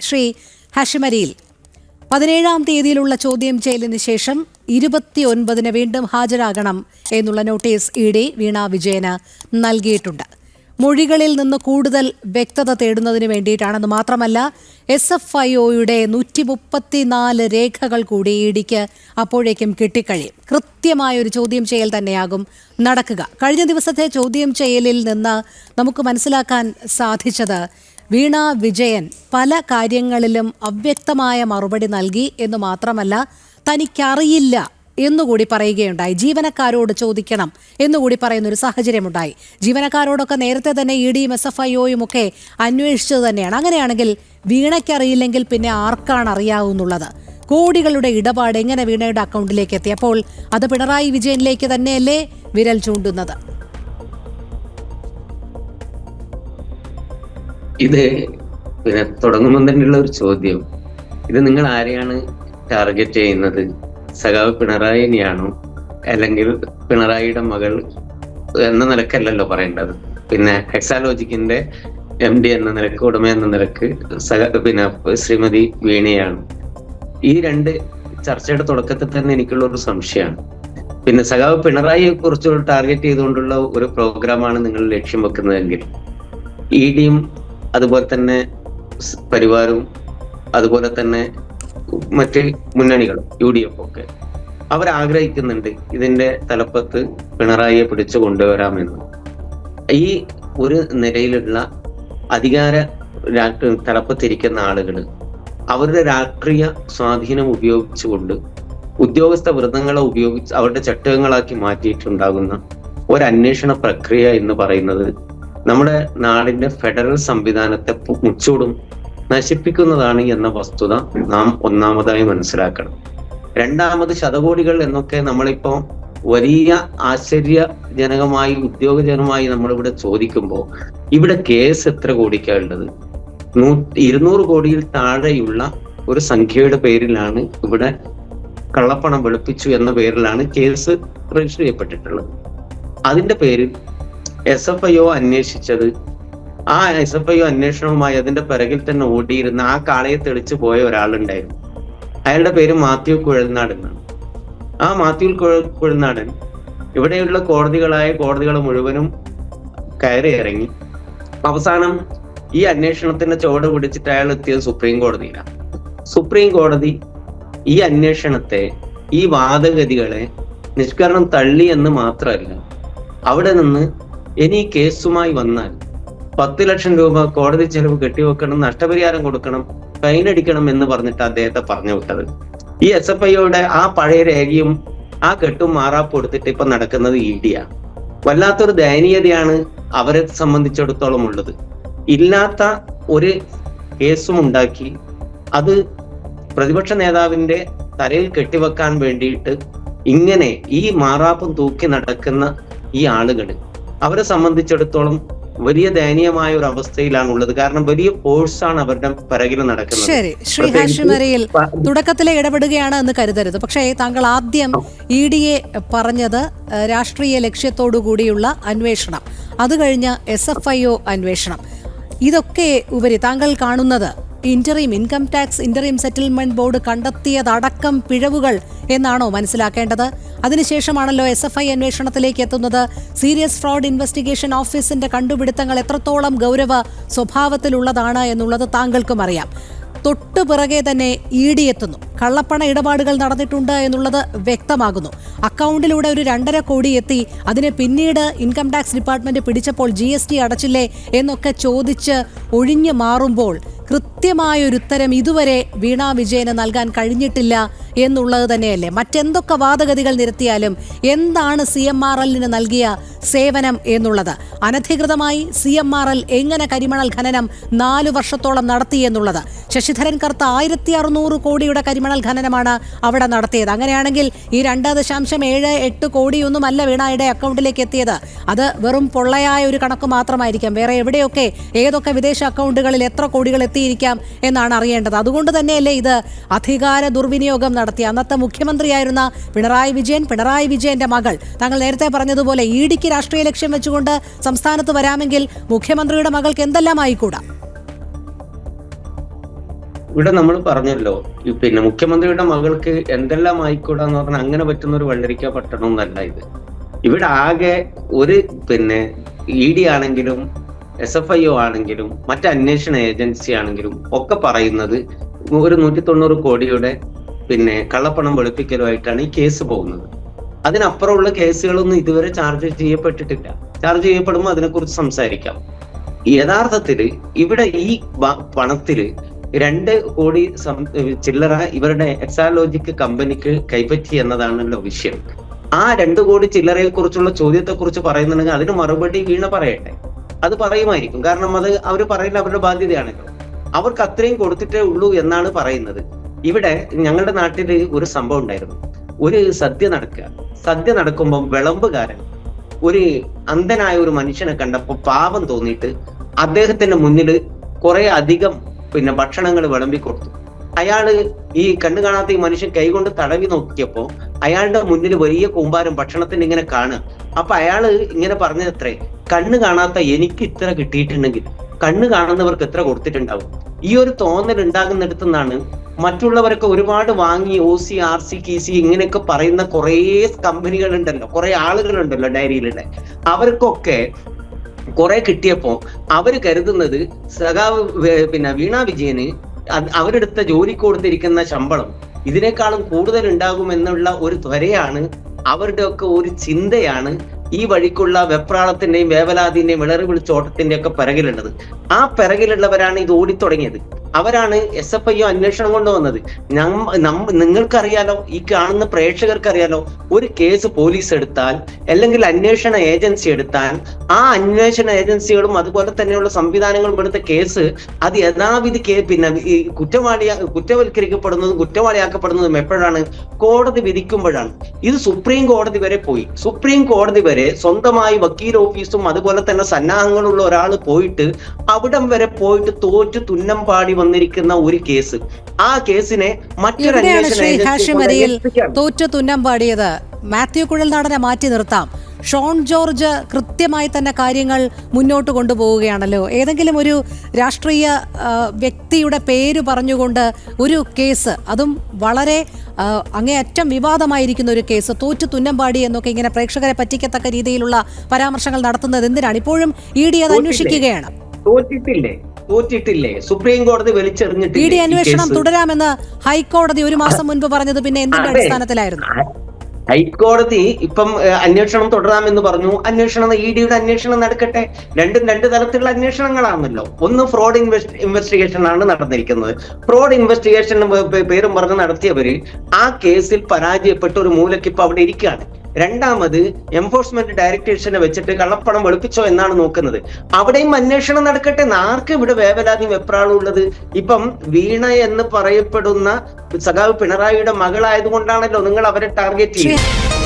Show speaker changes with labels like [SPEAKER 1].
[SPEAKER 1] ശ്രീ ഹാഷിമരിയിൽ 17-ാം തീയതിയിലുള്ള ചോദ്യം ചെയ്യലിന് ശേഷം 29-ന് വീണ്ടും ഹാജരാകണം എന്നുള്ള നോട്ടീസ് ഇ.ഡി. വീണ വിജയന് നൽകിയിട്ടുണ്ട്. മൊഴികളിൽ നിന്ന് കൂടുതൽ വ്യക്തത തേടുന്നതിന് വേണ്ടിയിട്ടാണെന്ന് മാത്രമല്ല, SFIOയുടെ 134 രേഖകൾ കൂടി ഇ.ഡിക്ക് അപ്പോഴേക്കും കിട്ടിക്കഴിയും. കൃത്യമായൊരു ചോദ്യം ചെയ്യൽ തന്നെയാകും നടക്കുക. കഴിഞ്ഞ ദിവസത്തെ ചോദ്യം ചെയ്യലിൽ നിന്ന് നമുക്ക് മനസ്സിലാക്കാൻ സാധിച്ചത് വീണ വിജയൻ പല കാര്യങ്ങളിലും അവ്യക്തമായ മറുപടി നൽകി എന്ന് മാത്രമല്ല, തനിക്കറിയില്ല എന്നുകൂടി പറയുകയുണ്ടായി. ജീവനക്കാരോട് ചോദിക്കണം എന്നുകൂടി പറയുന്നൊരു സാഹചര്യമുണ്ടായി. ജീവനക്കാരോടൊക്കെ നേരത്തെ തന്നെ ഇ.ഡിയും SFIOയും ഒക്കെ അന്വേഷിച്ചത് തന്നെയാണ്. അങ്ങനെയാണെങ്കിൽ വീണയ്ക്കറിയില്ലെങ്കിൽ പിന്നെ ആർക്കാണ് അറിയാവുന്നുള്ളത്? കോടികളുടെ ഇടപാട് എങ്ങനെ വീണയുടെ അക്കൗണ്ടിലേക്ക് എത്തിയപ്പോൾ അത് പിണറായി വിജയനിലേക്ക് തന്നെയല്ലേ വിരൽ ചൂണ്ടുന്നത്?
[SPEAKER 2] ഇത് പിന്നെ തുടങ്ങുമ്പോൾ തന്നെയുള്ള ഒരു ചോദ്യം, ഇത് നിങ്ങൾ ആരെയാണ് ടാർഗറ്റ് ചെയ്യുന്നത്? സഖാവ് പിണറായിനെയാണോ, അല്ലെങ്കിൽ പിണറായിയുടെ മകൾ എന്ന നിലക്കല്ലല്ലോ പറയേണ്ടത്. പിന്നെ ഹെക്സാലോജിക്കിന്റെ MD എന്ന നിലക്ക്, ഉടമ എന്ന നിലക്ക് പിന്നെ ശ്രീമതി വീണയാണ്. ഈ രണ്ട് ചർച്ചയുടെ തുടക്കത്തിൽ തന്നെ എനിക്കുള്ള ഒരു സംശയമാണ്. പിന്നെ സഖാവ് പിണറായിയെ കുറിച്ച് ടാർഗറ്റ് ചെയ്തുകൊണ്ടുള്ള ഒരു പ്രോഗ്രാമാണ് നിങ്ങൾ ലക്ഷ്യം വെക്കുന്നതെങ്കിൽ, ഇ.ഡിയും അതുപോലെ തന്നെ പരിവാരും അതുപോലെ തന്നെ മറ്റ് മുന്നണികളും UDF ഒക്കെ അവരാഗ്രഹിക്കുന്നുണ്ട് ഇതിന്റെ തലപ്പത്ത് പിണറായിയെ പിടിച്ചു കൊണ്ടുവരാമെന്ന്. ഈ ഒരു നിലയിലുള്ള അധികാര തലപ്പത്തിരിക്കുന്ന ആളുകൾ അവരുടെ രാഷ്ട്രീയ സ്വാധീനം ഉപയോഗിച്ചുകൊണ്ട് ഉദ്യോഗസ്ഥ വൃന്ദങ്ങളെ ഉപയോഗിച്ച് അവരുടെ ചട്ടകങ്ങളാക്കി മാറ്റിയിട്ടുണ്ടാകുന്ന ഒരു അന്വേഷണ പ്രക്രിയ എന്ന് പറയുന്നത് നമ്മുടെ നാടിന്റെ ഫെഡറൽ സംവിധാനത്തെ മുച്ചൂടും നശിപ്പിക്കുന്നതാണ് എന്ന വസ്തുത നാം ഒന്നാമതായി മനസ്സിലാക്കണം. രണ്ടാമത്, ശതകോടികൾ എന്നൊക്കെ നമ്മളിപ്പോ വലിയ ആശ്ചര്യജനകമായി ഉദ്യോഗജനകമായി നമ്മളിവിടെ ചോദിക്കുമ്പോൾ ഇവിടെ കേസ് എത്ര കോടിക്കാനുള്ളത്? 200 കോടിയിൽ താഴെയുള്ള ഒരു സംഖ്യയുടെ പേരിലാണ് ഇവിടെ കള്ളപ്പണം വെളുപ്പിച്ചു എന്ന പേരിലാണ് കേസ് രജിസ്റ്റർ ചെയ്യപ്പെട്ടിട്ടുള്ളത്. അതിന്റെ പേരിൽ SFIO അന്വേഷിച്ചത്, ആ SFIO അന്വേഷണവുമായി അതിന്റെ പിറകിൽ തന്നെ ഓടിയിരുന്ന ആ കാളയെ തെളിച്ചു പോയ ഒരാളുണ്ടായിരുന്നു. അയാളുടെ പേര് മാത്യു കുഴൽനാട് എന്നാണ്. ആ മാത്യു കുഴൽനാടൻ ഇവിടെയുള്ള കോടതികൾ മുഴുവനും കയറി ഇറങ്ങി അവസാനം ഈ അന്വേഷണത്തിന്റെ ചുവട് പിടിച്ചിട്ട് അയാൾ എത്തിയത് സുപ്രീം കോടതിയിലാണ്. സുപ്രീം കോടതി ഈ അന്വേഷണത്തെ, ഈ വാദഗതികളെ നിഷ്കരണം തള്ളി എന്ന് മാത്രമല്ല, അവിടെ നിന്ന് ഇനി കേസുമായി വന്നാൽ 10 ലക്ഷം രൂപ കോടതി ചെലവ് കെട്ടിവെക്കണം, നഷ്ടപരിഹാരം കൊടുക്കണം, ഫൈൻ അടിക്കണം എന്ന് പറഞ്ഞിട്ട് അദ്ദേഹത്തെ പറഞ്ഞു വിട്ടത്. ഈ SFIOയുടെ ആ പഴയ രേഖയും ആ കെട്ടും മാറാപ്പ് കൊടുത്തിട്ട് ഇപ്പൊ നടക്കുന്നത് ഇ.ഡിയാണ്. വല്ലാത്തൊരു ദയനീയതയാണ് അവരെ സംബന്ധിച്ചിടത്തോളം ഉള്ളത്. ഇല്ലാത്ത ഒരു കേസും ഉണ്ടാക്കി അത് പ്രതിപക്ഷ നേതാവിന്റെ തലയിൽ കെട്ടിവെക്കാൻ വേണ്ടിയിട്ട് ഇങ്ങനെ ഈ മാറാപ്പും തൂക്കി നടക്കുന്ന ഈ ആളുകൾ, അവരെ സംബന്ധിച്ചിടത്തോളം വലിയ ദയനീയമായ ഒരു അവസ്ഥയിലാണ് ഉള്ളത്. കാരണം വലിയ ഫോഴ്സാണ് അവരുടെ പിറകിൽ നടക്കുന്നത്.
[SPEAKER 1] ശരി, ശ്രീ ഹാഷിമരിയിൽ തുടക്കത്തിലെ ഇടപെടുകയാണ് എന്ന് കരുതരുത്. പക്ഷേ താങ്കൾ ആദ്യം ഇ.ഡിയെ പറഞ്ഞത് രാഷ്ട്രീയ ലക്ഷ്യത്തോടു കൂടിയുള്ള അന്വേഷണം, അത് കഴിഞ്ഞ് SFIO അന്വേഷണം, ഇതൊക്കെ ഉപരി താങ്കൾ കാണുന്നത് income tax interim settlement board കണ്ടെത്തിയതടക്കം പിഴവുകൾ എന്നാണോ മനസ്സിലാക്കേണ്ടത്? അതിനുശേഷമാണല്ലോ SFI അന്വേഷണത്തിലേക്ക് എത്തുന്നത്. സീരിയസ് ഫ്രോഡ് ഇൻവെസ്റ്റിഗേഷൻ ഓഫീസിന്റെ കണ്ടുപിടുത്തങ്ങൾ എത്രത്തോളം ഗൗരവ സ്വഭാവത്തിലുള്ളതാണ് എന്നുള്ളത് താങ്കൾക്കും അറിയാം. തൊട്ടു പിറകെ തന്നെ ഇ.ഡി എത്തുന്നു. കള്ളപ്പണ ഇടപാടുകൾ നടന്നിട്ടുണ്ട് എന്നുള്ളത് വ്യക്തമാകുന്നു. അക്കൗണ്ടിലൂടെ ഒരു 2.5 കോടി എത്തി. അതിനെ പിന്നീട് ഇൻകം ടാക്സ് ഡിപ്പാർട്ട്മെന്റ് പിടിച്ചപ്പോൾ GST അടച്ചില്ലേ എന്നൊക്കെ ചോദിച്ച് ഒഴിഞ്ഞു മാറുമ്പോൾ കൃത്യമായൊരു ഉത്തരം ഇതുവരെ വീണ വിജയന് നൽകാൻ കഴിഞ്ഞിട്ടില്ല എന്നുള്ളത് തന്നെയല്ലേ? മറ്റെന്തൊക്കെ വാദഗതികൾ നിരത്തിയാലും എന്താണ് CMRLന് നൽകിയ സേവനം എന്നുള്ളത്? അനധികൃതമായി CMRL എങ്ങനെ കരിമണൽ ഖനനം 4 വർഷത്തോളം നടത്തി എന്നുള്ളത്? ശശിധരൻ കർത്ത 1600 കോടിയുടെ കരിമണൽ ഖനനമാണ് അവിടെ നടത്തിയത്. അങ്ങനെയാണെങ്കിൽ ഈ 2.78 കോടിയൊന്നുമല്ല വീണയുടെ അക്കൗണ്ടിലേക്ക് എത്തിയത്. അത് വെറും പൊള്ളയായ ഒരു കണക്ക് മാത്രമായിരിക്കാം. വേറെ എവിടെയൊക്കെ ഏതൊക്കെ വിദേശ അക്കൗണ്ടുകളിൽ എത്ര കോടികൾ എത്തിയിരിക്കാം എന്നാണ് അറിയേണ്ടത്. അതുകൊണ്ട് തന്നെയല്ലേ ഇത് അധികാര ദുർവിനിയോഗം നടത്തിയ അന്നത്തെ മുഖ്യമന്ത്രിയായിരുന്ന പിണറായി വിജയന്റെ മകൾ, താങ്കൾ നേരത്തെ പറഞ്ഞതുപോലെ ഇ.ഡിക്ക് രാഷ്ട്രീയ ലക്ഷ്യം വെച്ചുകൊണ്ട് സംസ്ഥാനത്ത് വരാമെങ്കിൽ മുഖ്യമന്ത്രിയുടെ മകൾക്ക് എന്തെല്ലാം ആയിക്കൂടാ?
[SPEAKER 2] ഇവിടെ നമ്മൾ പറഞ്ഞല്ലോ, പിന്നെ മുഖ്യമന്ത്രിയുടെ മകൾക്ക് എന്തെല്ലാം ആയിക്കൂടാന്ന് പറഞ്ഞാൽ അങ്ങനെ പറ്റുന്ന ഒരു വെള്ളരിക്ക പട്ടണം എന്നല്ല ഇത്. ഇവിടെ ആകെ ഒരു പിന്നെ ED ആണെങ്കിലും SFIO ആണെങ്കിലും മറ്റ് അന്വേഷണ ഏജൻസി ആണെങ്കിലും ഒക്കെ പറയുന്നത് ഒരു 190 കോടിയുടെ പിന്നെ കള്ളപ്പണം വെളുപ്പിക്കലുമായിട്ടാണ് ഈ കേസ് പോകുന്നത്. അതിനപ്പുറമുള്ള കേസുകളൊന്നും ഇതുവരെ ചാർജ് ചെയ്യപ്പെട്ടിട്ടില്ല. ചാർജ് ചെയ്യപ്പെടുമ്പോൾ അതിനെക്കുറിച്ച് സംസാരിക്കാം. യഥാർത്ഥത്തില് ഇവിടെ ഈ പണത്തില് 2 കോടി ചില്ലറ ഇവരുടെ എക്സാലോജിക് കമ്പനിക്ക് കൈപ്പറ്റി എന്നതാണല്ലോ വിഷയം. ആ 2 കോടി ചില്ലറയെ കുറിച്ചുള്ള ചോദ്യത്തെ കുറിച്ച് പറയുന്നുണ്ടെങ്കിൽ അതിന് മറുപടി വീണ പറയട്ടെ. അത് പറയുമായിരിക്കും. കാരണം അത് അവർ പറയുന്നത് അവരുടെ ബാധ്യതയാണല്ലോ. അവർക്ക് അത്രയും കൊടുത്തിട്ടേ ഉള്ളൂ എന്നാണ് പറയുന്നത്. ഇവിടെ ഞങ്ങളുടെ നാട്ടില് ഒരു സംഭവം ഉണ്ടായിരുന്നു. ഒരു സദ്യ നടക്കുക. സദ്യ നടക്കുമ്പോൾ വിളമ്പുകാരൻ ഒരു അന്ധനായ ഒരു മനുഷ്യനെ കണ്ടപ്പോൾ പാപം തോന്നിയിട്ട് അദ്ദേഹത്തിന്റെ മുന്നിൽ കുറെ അധികം പിന്നെ ഭക്ഷണങ്ങൾ വിളമ്പി കൊടുത്തു. അയാള് ഈ കണ്ണു കാണാത്ത ഈ മനുഷ്യൻ കൈകൊണ്ട് തടവി നോക്കിയപ്പോ അയാളുടെ മുന്നിൽ വലിയ കൂമ്പാരം ഭക്ഷണത്തിന് ഇങ്ങനെ കാണുക. അപ്പൊ അയാള് ഇങ്ങനെ പറഞ്ഞതത്രേ, കണ്ണ് കാണാത്ത എനിക്ക് ഇത്ര കിട്ടിയിട്ടുണ്ടെങ്കിൽ കണ്ണ് കാണുന്നവർക്ക് എത്ര കൊടുത്തിട്ടുണ്ടാവും. ഈ ഒരു തോന്നൽ ഉണ്ടാകുന്നിടത്തുനിന്നാണ് മറ്റുള്ളവരൊക്കെ ഒരുപാട് വാങ്ങി OC RC KC ഇങ്ങനെയൊക്കെ പറയുന്ന കുറേ കമ്പനികളുണ്ടല്ലോ, കുറെ ആളുകളുണ്ടല്ലോ ഡയറിയിലുള്ള, അവർക്കൊക്കെ കുറെ കിട്ടിയപ്പോ അവര് കരുതുന്നത് സഖാവ് പിന്നെ വീണ വിജയന് അവരെടുത്ത ജോലിക്ക് കൊടുത്തിരിക്കുന്ന ശമ്പളം ഇതിനേക്കാളും കൂടുതൽ ഉണ്ടാകും എന്നുള്ള ഒരു ത്വരയാണ്, അവരുടെ ഒക്കെ ഒരു ചിന്തയാണ് ഈ വഴിക്കുള്ള വെപ്രാളത്തിന്റെയും വേവലാതിന്റെയും വിളറി വിളിച്ചോട്ടത്തിന്റെ ഒക്കെ പിറകിലുള്ളത്. ആ പിറകിലുള്ളവരാണ് ഇത് ഓടിത്തുടങ്ങിയത്. അവരാണ് SFIO അന്വേഷണം കൊണ്ടുവന്നത്. നിങ്ങൾക്കറിയാലോ, ഈ കാണുന്ന പ്രേക്ഷകർക്കറിയാലോ, ഒരു കേസ് പോലീസ് എടുത്താൽ അല്ലെങ്കിൽ അന്വേഷണ ഏജൻസി എടുത്താൽ ആ അന്വേഷണ ഏജൻസികളും അതുപോലെ തന്നെയുള്ള സംവിധാനങ്ങളും എടുത്ത കേസ് അത് യഥാവിധി പിന്നെ ഈ കുറ്റവൽക്കരിക്കപ്പെടുന്നതും കുറ്റവാളിയാക്കപ്പെടുന്നതും എപ്പോഴാണ്? കോടതി വിധിക്കുമ്പോഴാണ്. ഇത് സുപ്രീം കോടതി വരെ പോയി. സുപ്രീം കോടതി വരെ സ്വന്തമായി വക്കീൽ ഓഫീസും അതുപോലെ തന്നെ സന്നാഹങ്ങളുള്ള ഒരാൾ പോയിട്ട് അവിടം വരെ പോയിട്ട് തോറ്റു തുന്നം പാടി വന്നിരിക്കുന്ന ഒരു കേസ്. ആ കേസിനെ മറ്റൊരു
[SPEAKER 1] തോറ്റു തുന്നം പാടിയത് മാത്യു കുഴൽനാടനെ മാറ്റി നിർത്താം. ഷോൺ ജോർജ് കൃത്യമായി തന്നെ കാര്യങ്ങൾ മുന്നോട്ട് കൊണ്ടുപോവുകയാണല്ലോ. ഏതെങ്കിലും ഒരു രാഷ്ട്രീയ വ്യക്തിയുടെ പേര് പറഞ്ഞുകൊണ്ട് ഒരു കേസ്, അതും വളരെ അങ്ങേയറ്റം വിവാദമായിരിക്കുന്ന ഒരു കേസ്, തോറ്റു തുന്നമ്പാടി എന്നൊക്കെ ഇങ്ങനെ പ്രേക്ഷകരെ പറ്റിക്കത്തക്ക രീതിയിലുള്ള പരാമർശങ്ങൾ നടത്തുന്നത് എന്തിനാണ്? ഇപ്പോഴും ED അത് അന്വേഷിക്കുകയാണ്.
[SPEAKER 2] തോറ്റിട്ടില്ലേ? സുപ്രീം കോടതി വലിച്ചെറിഞ്ഞിട്ട്
[SPEAKER 1] ED അന്വേഷണം തുടരാമെന്ന് ഹൈക്കോടതി ഒരു മാസം മുൻപ് പറഞ്ഞത് പിന്നെ എന്തിന്റെ അടിസ്ഥാനത്തിലായിരുന്നു?
[SPEAKER 2] ഹൈക്കോടതി ഇപ്പം അന്വേഷണം തുടരാമെന്ന് പറഞ്ഞു. EDയുടെ അന്വേഷണം നടക്കട്ടെ. രണ്ടും 2 തരത്തിലുള്ള അന്വേഷണങ്ങളാണല്ലോ. ഒന്ന് ഫ്രോഡ് ഇൻവെസ്റ്റിഗേഷൻ ആണ് നടന്നിരിക്കുന്നത്. ഫ്രോഡ് ഇൻവെസ്റ്റിഗേഷൻ പേരും പറഞ്ഞ് നടത്തിയവര് ആ കേസിൽ പരാജയപ്പെട്ട് ഒരു മൂലയ്ക്ക് ഇപ്പൊ അവിടെ ഇരിക്കുകയാണ്. രണ്ടാമത് എൻഫോഴ്സ്മെന്റ് ഡയറക്ടറേഷനെ വെച്ചിട്ട് കള്ളപ്പണം വെളുപ്പിച്ചോ എന്നാണ് നോക്കുന്നത്. അവിടെയും അന്വേഷണം നടക്കട്ടെ. ആർക്ക് ഇവിടെ വേവലാതിയും വെപ്രാളും ഉള്ളത്? ഇപ്പം വീണ എന്ന് പറയപ്പെടുന്ന സഖാവ് പിണറായിയുടെ മകളായതുകൊണ്ടാണല്ലോ നിങ്ങൾ അവരെ ടാർഗറ്റ് ചെയ്യുന്നത്.